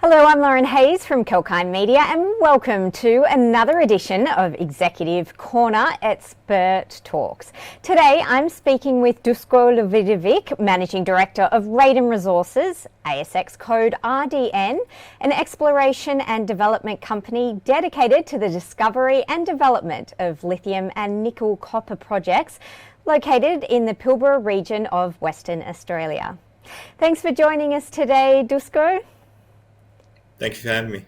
Hello, I'm Lauren Hayes from Kalkine Media and welcome to another edition of Executive Corner Expert Talks. Today I'm speaking with Dusko Ljubojevic, Managing Director of Raiden Resources, ASX code RDN, an exploration and development company dedicated to the discovery and development of lithium and nickel copper projects located in the Pilbara region of Western Australia. Thanks for joining us today, Dusko. Thank you for having me.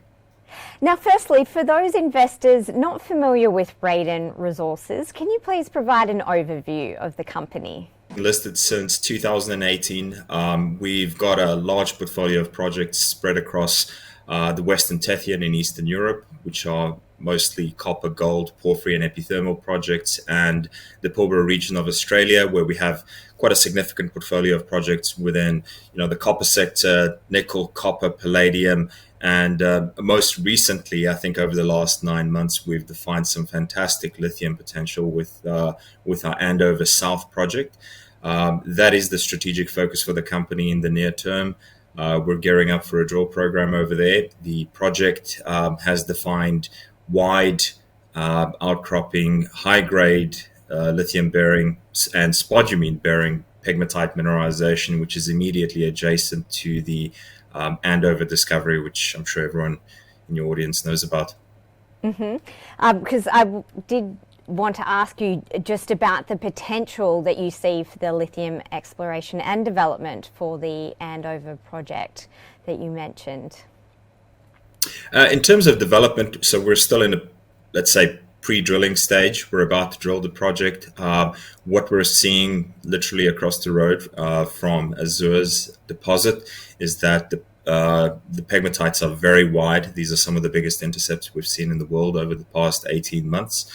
Now, firstly, for those investors not familiar with Raiden Resources, can you please provide an overview of the company? Listed since 2018, we've got a large portfolio of projects spread across the Western Tethyan in Eastern Europe, which are mostly copper, gold, porphyry and epithermal projects, and the Pilbara region of Australia, where we have quite a significant portfolio of projects within, the copper sector, nickel, copper, palladium, and most recently, I think over the last 9 months, we've defined some fantastic lithium potential with our Andover South project. That is the strategic focus for the company in the near term. We're gearing up for a drill program over there. The project has defined wide outcropping, high-grade lithium-bearing and spodumene-bearing pegmatite mineralization, which is immediately adjacent to the Andover discovery, which I'm sure everyone in your audience knows about. Because I did want to ask you just about the potential that you see for the lithium exploration and development for the Andover project that you mentioned. In terms of development, so we're still in a, let's say, pre-drilling stage. We're about to drill the project. What we're seeing literally across the road from Azur's deposit is that the pegmatites are very wide. These are some of the biggest intercepts we've seen in the world over the past 18 months.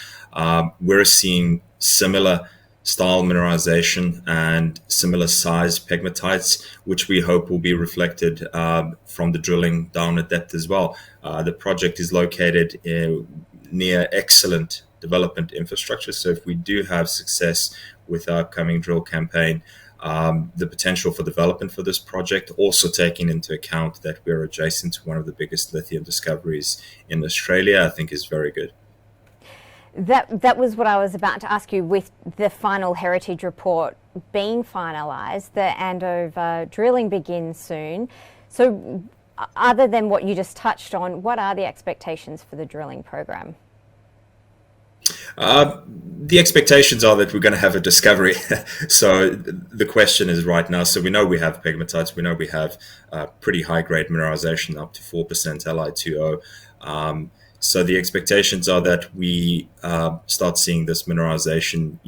We're seeing similar style mineralization and similar size pegmatites, which we hope will be reflected from the drilling down at depth as well. The project is located near excellent development infrastructure. So if we do have success with our upcoming drill campaign, the potential for development for this project, also taking into account that we're adjacent to one of the biggest lithium discoveries in Australia, I think is very good. That was what I was about to ask you. With the final heritage report being finalised, the Andover drilling begins soon. So other than what you just touched on, what are the expectations for the drilling program? The expectations are that we're going to have a discovery. So the question is right now, so we know we have pegmatites, we know we have pretty high grade mineralization, up to 4% Li2O. So the expectations are that we start seeing this mineralization,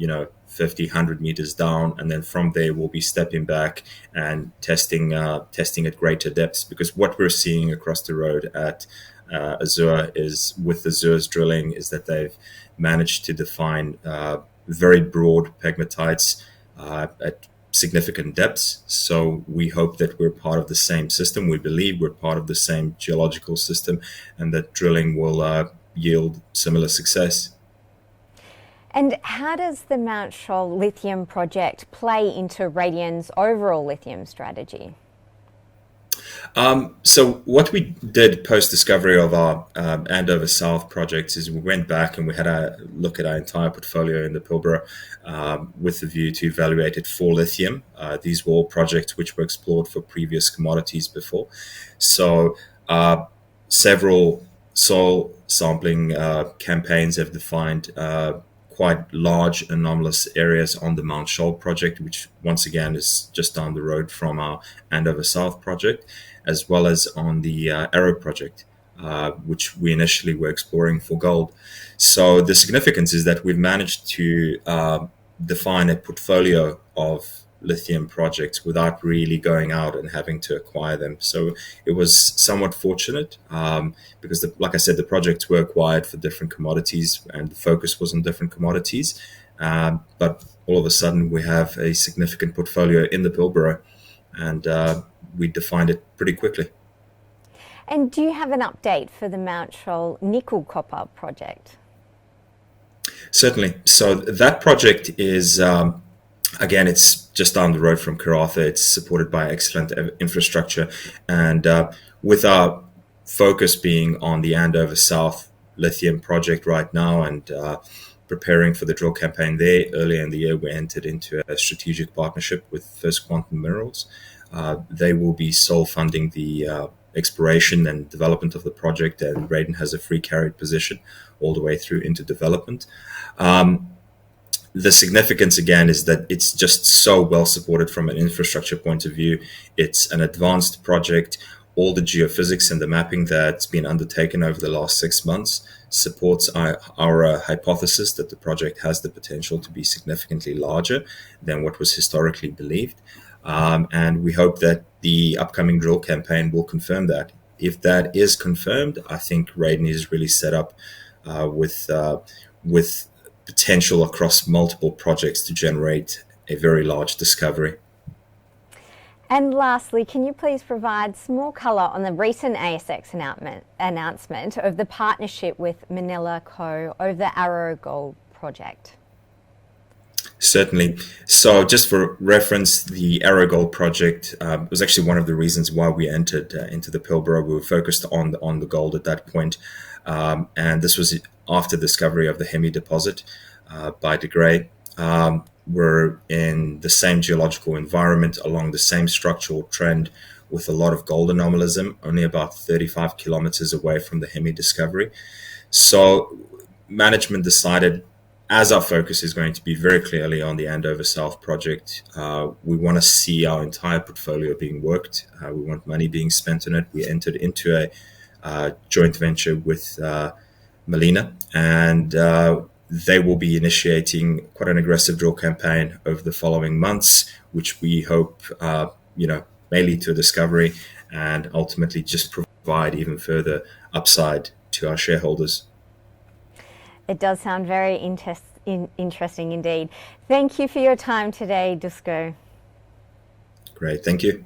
50, 100 meters down, and then from there we'll be stepping back and testing at greater depths, because what we're seeing across the road at Azur is, with Azur's drilling, is that they've managed to define very broad pegmatites at significant depths. So we hope that we're part of the same system. We believe we're part of the same geological system, and that drilling will yield similar success. And how does the Mt Sholl lithium project play into Radian's overall lithium strategy? So what we did post-discovery of our Andover South projects is we went back and we had a look at our entire portfolio in the Pilbara with the view to evaluate it for lithium. These were all projects which were explored for previous commodities before. So several soil sampling campaigns have defined quite large anomalous areas on the Mt Sholl project, which once again is just down the road from our Andover South project, as well as on the Arrow project, which we initially were exploring for gold. So the significance is that we've managed to define a portfolio of lithium projects without really going out and having to acquire them. So it was somewhat fortunate because, like I said, the projects were acquired for different commodities and the focus was on different commodities. But all of a sudden we have a significant portfolio in the Pilbara, and we defined it pretty quickly. And do you have an update for the Mt Sholl nickel copper project? Certainly. So that project is again, it's just down the road from Karratha. It's supported by excellent infrastructure. And with our focus being on the Andover South lithium project right now, and preparing for the drill campaign there. Earlier in the year, we entered into a strategic partnership with First Quantum Minerals. They will be sole funding the exploration and development of the project, and Raiden has a free carried position all the way through into development. The significance, again, is that it's just so well supported from an infrastructure point of view. It's an advanced project. All the geophysics and the mapping that's been undertaken over the last 6 months supports our hypothesis that the project has the potential to be significantly larger than what was historically believed. And we hope that the upcoming drill campaign will confirm that. If that is confirmed, I think Raiden is really set up with potential across multiple projects to generate a very large discovery. And lastly, can you please provide some more colour on the recent ASX announcement of the partnership with Manila Co. over the Arrow Gold project? Certainly. So just for reference, the Arrow Gold project was actually one of the reasons why we entered into the Pilbara. We were focused on the gold at that point. And this was after the discovery of the Hemi deposit by De Grey. We're in the same geological environment, along the same structural trend, with a lot of gold anomalism, only about 35 kilometers away from the Hemi discovery. So management decided, as our focus is going to be very clearly on the Andover South project, we want to see our entire portfolio being worked. We want money being spent on it. We entered into a joint venture with Molina, and they will be initiating quite an aggressive drill campaign over the following months, which we hope, may lead to a discovery and ultimately just provide even further upside to our shareholders. It does sound very interesting indeed. Thank you for your time today, Dusko. Great, thank you.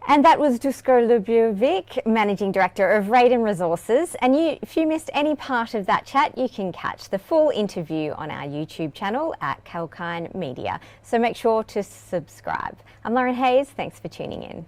And that was Dusko Ljubojevic, Managing Director of Raiden Resources. And if you missed any part of that chat, you can catch the full interview on our YouTube channel at Kalkine Media. So make sure to subscribe. I'm Lauren Hayes. Thanks for tuning in.